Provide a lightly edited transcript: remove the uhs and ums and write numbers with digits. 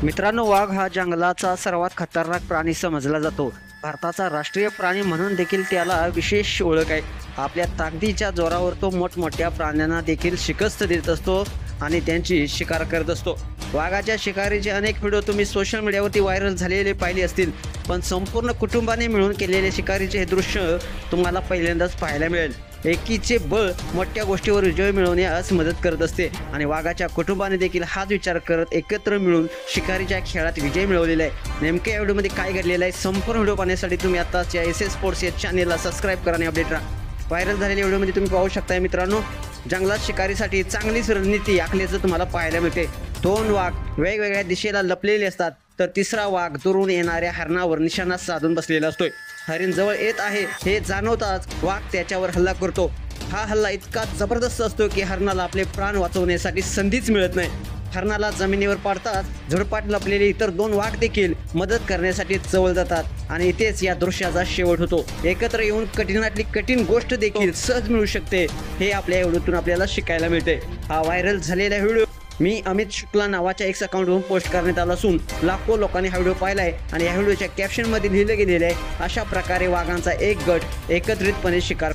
मित्रांनो, वाघ हा जंगलाचा सर्वात खतरनाक प्राणी समजला जातो. भारताचा राष्ट्रीय प्राणी म्हणून देखील त्याला विशेष ओळख आहे. आपल्या ताकदीच्या जोरावर तो मोठमोठ्या प्राण्यांना देखील शिकस्त देत असतो आणि त्यांची शिकार करत असतो. वाघाच्या शिकारीचे अनेक व्हिडिओ तुम्ही सोशल मीडियावरती व्हायरल झालेले पाहिले असतील, पण संपूर्ण कुटुंबाने मिळून केलेले शिकारीचे हे दृश्य तुम्हाला पहिल्यांदाच पाहायला मिळेल. एकीचे बळ मोठ्या गोष्टीवर विजय मिळवण्यास मदत करत असते आणि वाघाच्या कुटुंबाने देखील हाच विचार करत एकत्र मिळून शिकारीच्या खेळात विजय मिळवलेला आहे. नेमक्या या व्हिडिओमध्ये काय घडलेलं आहे, संपूर्ण व्हिडिओ पाहण्यासाठी तुम्ही आताच या एस एस स्पोर्ट्स या चॅनेलला सबस्क्राईब करा आणि अपडेट राहा. व्हायरल झालेल्या व्हिडिओमध्ये तुम्ही पाहू शकताय मित्रांनो, जंगलात शिकारीसाठी चांगलीच रणनीती आखल्याचं तुम्हाला पाहायला मिळते. दोन वाघ वेगवेगळ्या दिशेला लपलेले असतात, तर तिसरा वाघ दुरून येणाऱ्या हरणावर निशाणा साधून बसलेला असतोय. हरिण जवळ येत आहे हे जाणवताच वाघ त्याच्यावर हल्ला करतो. हा हल्ला इतका जबरदस्त असतो की हरणाला आपले प्राण वाचवण्यासाठी संधीच मिळत नाही. हरणाला जमिनीवर पाडताच झुडपात लपलेले इतर दोन वाघ देखील मदत करण्यासाठी जवळ जातात आणि इथेच या दृश्याचा शेवट होतो. एकत्र येऊन कठीणातली कठीण गोष्ट देखील सहज मिळू शकते, हे आपल्या व्हिडिओतून आपल्याला शिकायला मिळते. हा व्हायरल झालेला व्हिडिओ मी अमित शुक्ला नावाच्या एक्स अकाउंटवरून पोस्ट करण्यात आला असून लाखो लोकांनी हा व्हिडिओ पाहिला आहे आणि या व्हिडिओच्या कॅप्शनमध्ये लिहिलं गेलेलं आहे, अशा प्रकारे वाघांचा एक गट एकत्रितपणे शिकार